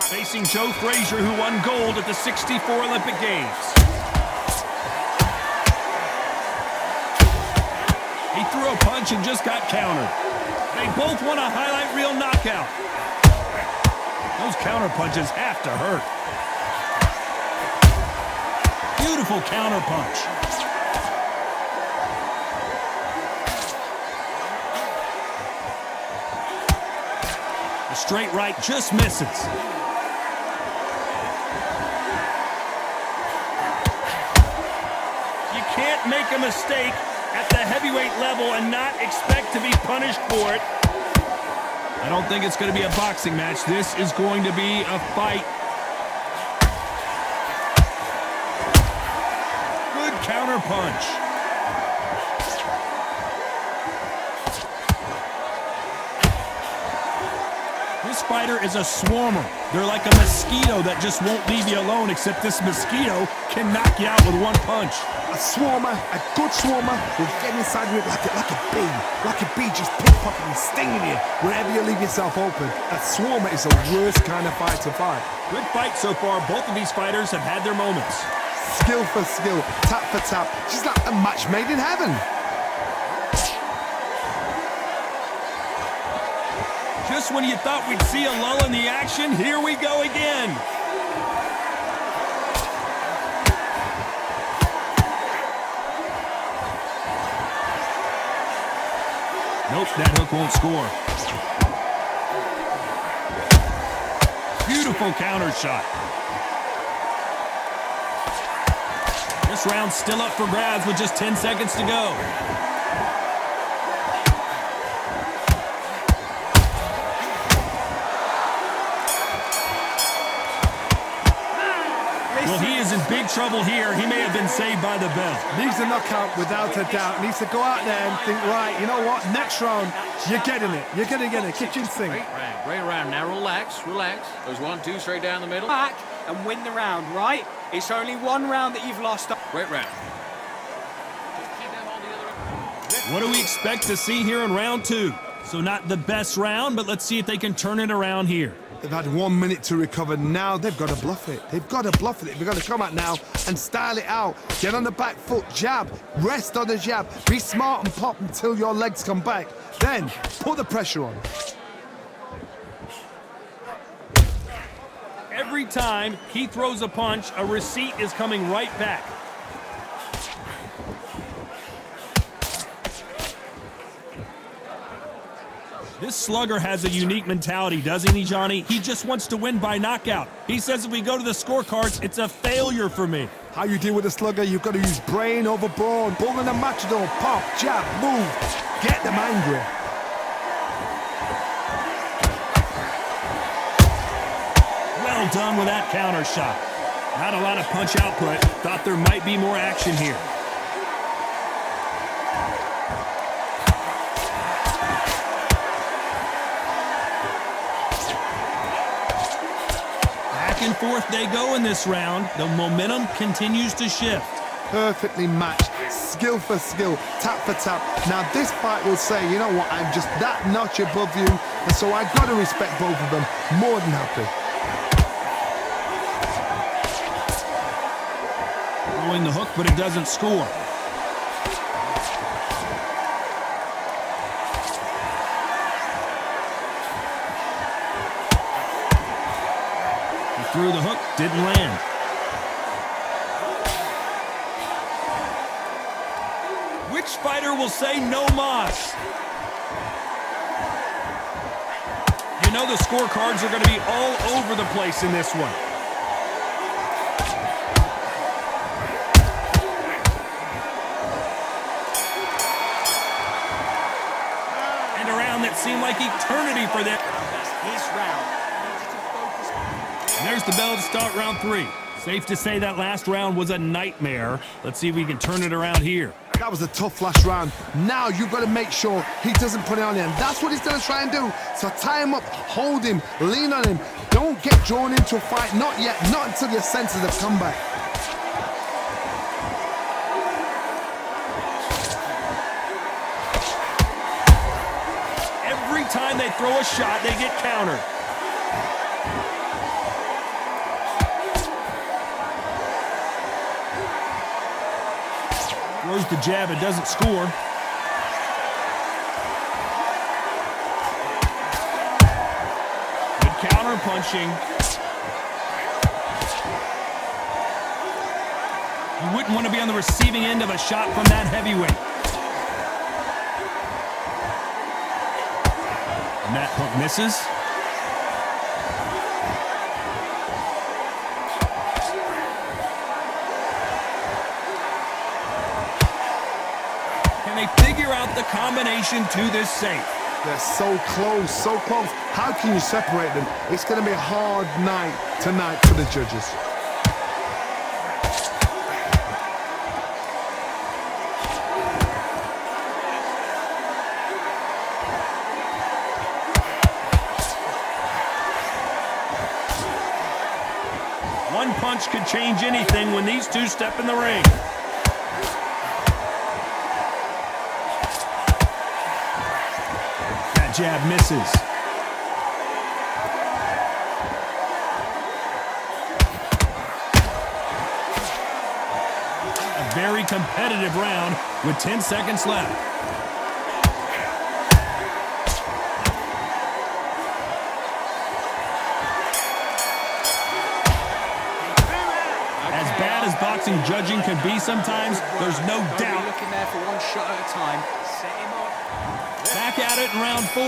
Facing Joe Frazier, who won gold at the '64 Olympic Games. He threw a punch and just got countered. They both won a highlight reel knockout. Those counter punches have to hurt. Beautiful counter punch. The straight right just misses. You can't make a mistake at the heavyweight level and not expect to be punished for it. I don't think it's going to be a boxing match. This is going to be a fight. Good counter punch. This fighter is a swarmer. They're like a mosquito that just won't leave you alone, except this mosquito can knock you out with one punch. A swarmer, a good swarmer, will get inside you like a bee. Like a bee just pickpocketing, stinging you wherever you leave yourself open. A swarmer is the worst kind of fight to fight. Good fight so far. Both of these fighters have had their moments. Skill for skill, tap for tap. Just like a match made in heaven. Just when you thought we'd see a lull in the action, here we go again. Nope, that hook won't score. Beautiful counter shot. This round's still up for grabs with just 10 seconds to go. Well, he is in big trouble here. He may have been saved by the bell. Needs a knockout without a doubt. Needs to go out there and think, right, you know what? Next round, you're getting it. You're going to get a kitchen sink. Great round. Now relax. There's 1-2 straight down the middle. Back and win the round, right? It's only one round that you've lost. Great round. What do we expect to see here in round two? So not the best round, but let's see if they can turn it around here. They've had 1 minute to recover. Now they've got to bluff it. They've got to bluff it. They've got to come out now and style it out. Get on the back foot, jab, rest on the jab. Be smart and pop until your legs come back. Then put the pressure on. Every time he throws a punch, a receipt is coming right back. This slugger has a unique mentality, doesn't he, Johnny? He just wants to win by knockout. He says if we go to the scorecards, it's a failure for me. How you deal with a slugger, you've got to use brain over brawn. Bull and a matador, pop, jab, move. Get them angry. Well done with that counter shot. Not a lot of punch output. Thought there might be more action here. Back and forth they go in this round. The momentum continues to shift. Perfectly matched, skill for skill, tap for tap. Now this fight will say, you know what, I'm just that notch above you, and so I've got to respect both of them. More than happy. Throwing the hook, but it doesn't score. He threw the hook, didn't land. Which fighter will say no mas? You know the scorecards are going to be all over the place in this one. And a round that seemed like eternity for them. That's his round. And there's the bell to start round three. Safe to say that last round was a nightmare. Let's see if we can turn it around here. That was a tough last round. Now you've got to make sure he doesn't put it on you. And that's what he's going to try and do. So tie him up, hold him, lean on him. Don't get drawn into a fight. Not yet. Not until your senses have come back. Every time they throw a shot, they get countered. the jab, it doesn't score. Good counter punching. You wouldn't want to be on the receiving end of a shot from that heavyweight. And that hook misses. Can they figure out the combination to this safe? They're so close, so close. How can you separate them? It's going to be a hard night tonight for the judges. One punch could change anything when these two step in the ring. That jab misses. A very competitive round with 10 seconds left. Boxing judging can be sometimes, there's no doubt. Looking there for one shot at a time. Set him up. Back at it in round 4.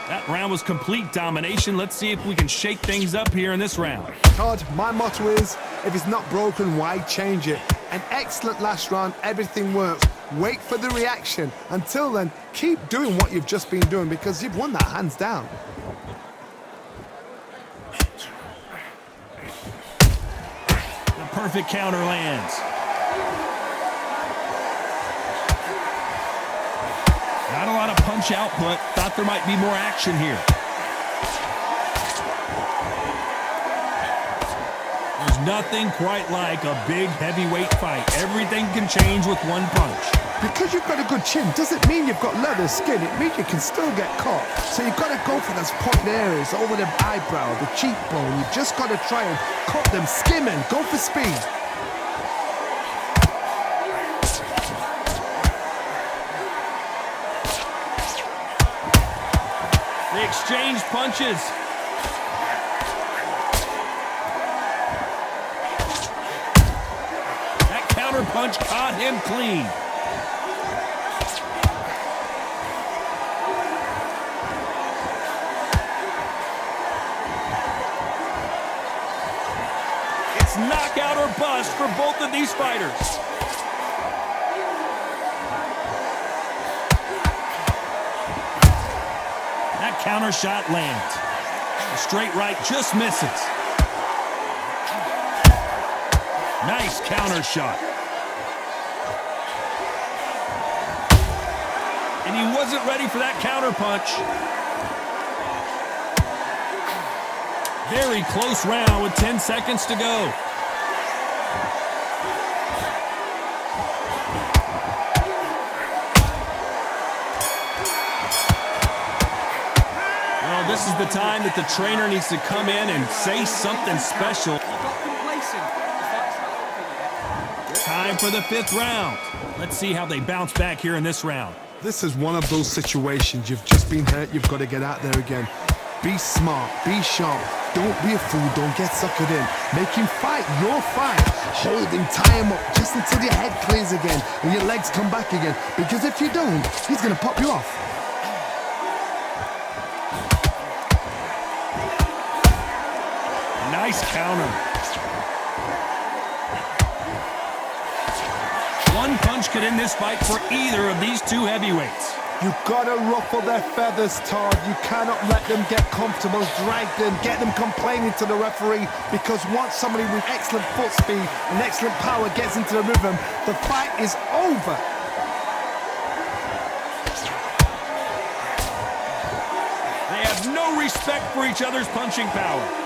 That round was complete domination. Let's see if we can shake things up here in this round. Todd, my motto is, if it's not broken, why change it? An excellent last round, everything works. Wait for the reaction. Until then, keep doing what you've just been doing because you've won that hands down. Perfect counter lands. Not a lot of punch output. Thought there might be more action here. There's nothing quite like a big heavyweight fight. Everything can change with one punch. Because you've got a good chin doesn't mean you've got leather skin. It means you can still get caught. So you've got to go for those point areas over the eyebrow, the cheekbone. You've just got to try and cut them, skim and go for speed. They exchange punches. That counter punch caught him clean. Knockout or bust for both of these fighters. That counter shot lands. The straight right just misses. Nice counter shot. And he wasn't ready for that counter punch. Very close round with 10 seconds to go. Well, this is the time that the trainer needs to come in and say something special. Time for the 5th round. Let's see how they bounce back here in this round. This is one of those situations. You've just been hurt. You've got to get out there again. Be smart. Be sharp. Don't be a fool. Don't get suckered in. Make him fight your fight. Hold him, tie him up just until your head clears again and your legs come back again. Because if you don't, he's going to pop you off. Nice counter. One punch could end this fight for either of these two heavyweights. You gotta ruffle their feathers, Todd. You cannot let them get comfortable, drag them, get them complaining to the referee, because once somebody with excellent foot speed and excellent power gets into the rhythm, the fight is over. They have no respect for each other's punching power.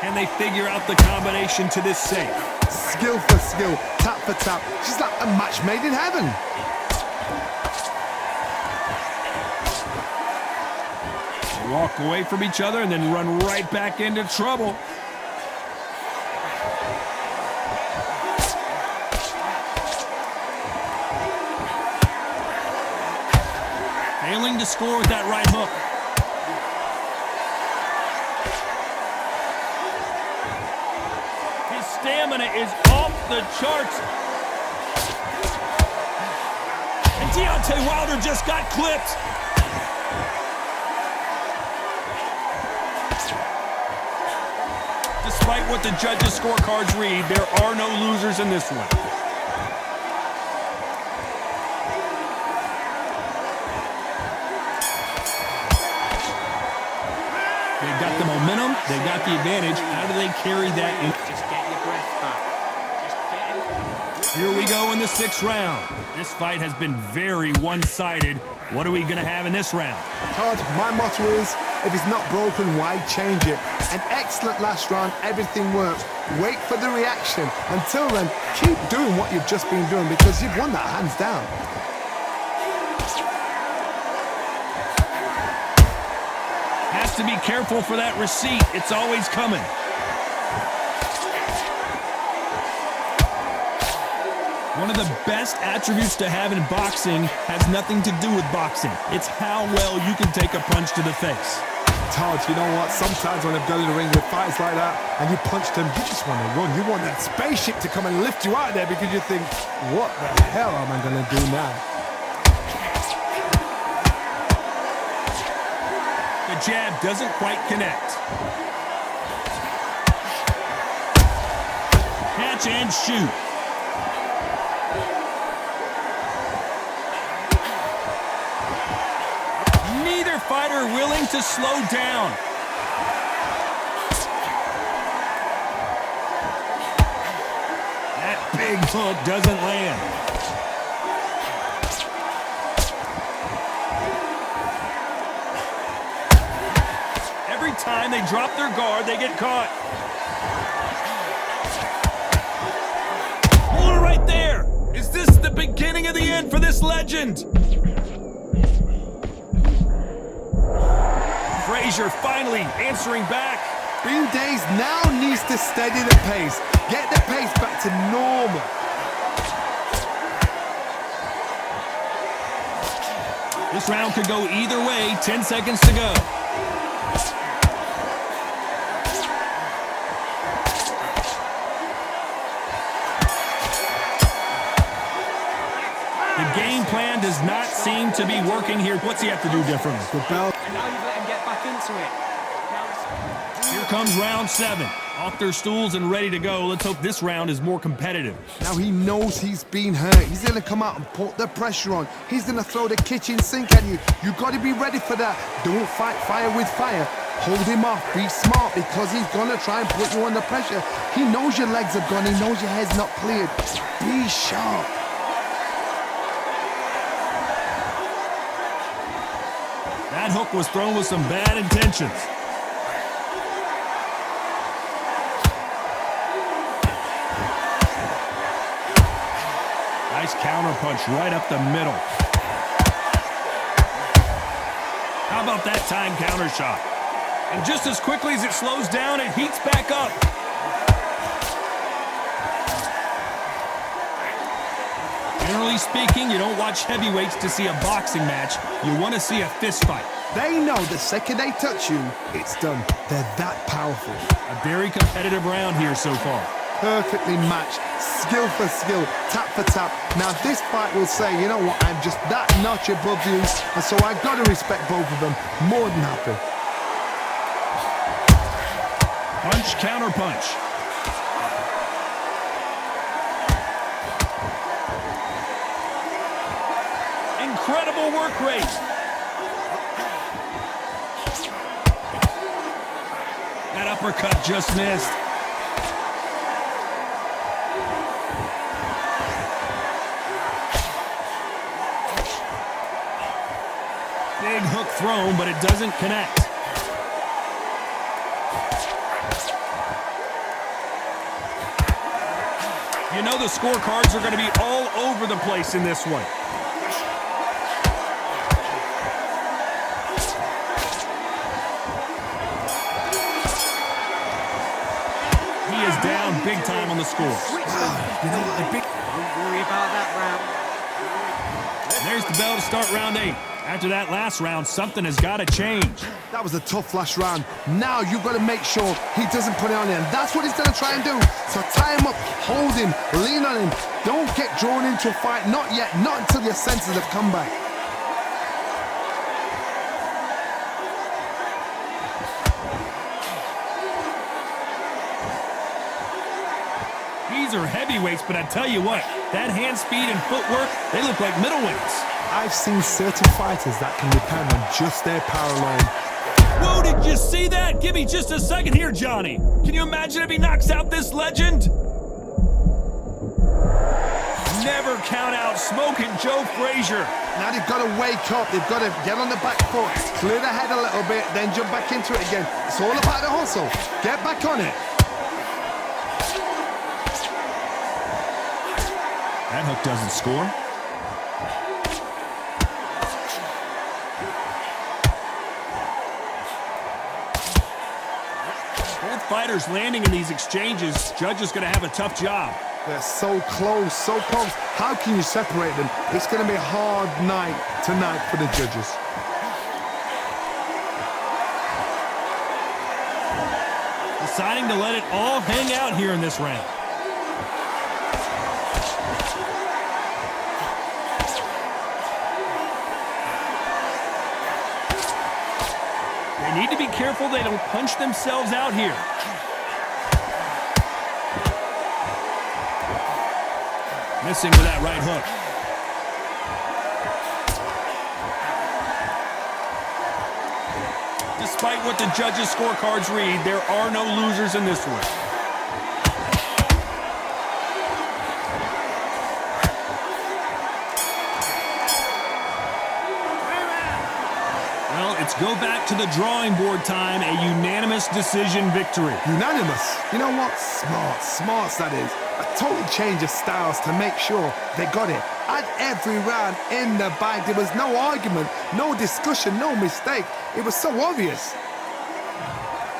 And they figure out the combination to this safe. Skill for skill, tap for tap. She's like a match made in heaven. Walk away from each other and then run right back into trouble. Failing to score with that right hook. His stamina is off the charts. And Deontay Wilder just got clipped. Despite what the judges' scorecards read, there are no losers in this one. They've got the momentum, they've got the advantage. How do they carry that in? Just get your breath back. Just get it. Here we go in the 6th round. This fight has been very one-sided. What are we going to have in this round? Todd, my motto is, if it's not broken, why change it? An excellent last round, everything works. Wait for the reaction. Until then, keep doing what you've just been doing because you've won that hands down. Has to be careful for that receipt. It's always coming. One of the best attributes to have in boxing has nothing to do with boxing. It's how well you can take a punch to the face. Todd, you know what? Sometimes when I've gone in the ring with fights like that and you punched him, you just want to run. You want that spaceship to come and lift you out of there because you think, what the hell am I going to do now? The jab doesn't quite connect. Catch and shoot. Neither fighter willing to slow down. That big hook doesn't land. Every time they drop their guard, they get caught. Hold it right there. Is this the beginning of the end for this legend? Frazier finally answering back. Bean Days now needs to steady the pace. Get the pace back to normal. This round could go either way. 10 seconds to go. The game plan does not seem to be working here. What's he have to do differently? The bell. And now you've let him get back into it. Here comes round 7. Off their stools and ready to go. Let's hope this round is more competitive. Now he knows he's been hurt. He's going to come out and put the pressure on. He's going to throw the kitchen sink at you. You've got to be ready for that. Don't fight fire with fire. Hold him off. Be smart because he's going to try and put you under pressure. He knows your legs have gone. He knows your head's not cleared. Be sharp. That hook was thrown with some bad intentions. Nice counter punch right up the middle. How about that time counter shot? And just as quickly as it slows down, it heats back up. Generally speaking, you don't watch heavyweights to see a boxing match. You want to see a fist fight. They know the second they touch you, it's done. They're that powerful. A very competitive round here so far. Perfectly matched, skill for skill, tap for tap. Now this fight will say, you know what, I'm just that notch above you, and so I've got to respect both of them. More than happy. Punch, counter punch. Incredible work rate. That uppercut just missed. Big hook thrown, but it doesn't connect. You know the scorecards are going to be all over the place in this one. is down big time on the score. You know what? Don't worry about that round. There's the bell to start round 8. After that last round, something has got to change. That was a tough last round. Now you've got to make sure he doesn't put it on him. That's what he's going to try and do. So tie him up, hold him, lean on him. Don't get drawn into a fight. Not yet. Not until your senses have come back. These are heavyweights, but I tell you what, that hand speed and footwork, they look like middleweights. I've seen certain fighters that can depend on just their power alone. Whoa, did you see that? Give me just a second here, Johnny. Can you imagine if he knocks out this legend? Never count out Smoking Joe Frazier. Now they've got to wake up. They've got to get on the back foot, clear the head a little bit, then jump back into it again. It's all about the hustle. Get back on it. That hook doesn't score. Both fighters landing in these exchanges. Judge is going to have a tough job. They're so close, so close. How can you separate them? It's going to be a hard night tonight for the judges. Deciding to let it all hang out here in this round. They need to be careful they don't punch themselves out here. Missing with that right hook. Despite what the judges' scorecards read, there are no losers in this one. Well, it's go back to the drawing board time, a unanimous decision victory. Unanimous. You know what? Smarts that is. A total change of styles to make sure they got it. At every round in the bag, there was no argument, no discussion, no mistake. It was so obvious.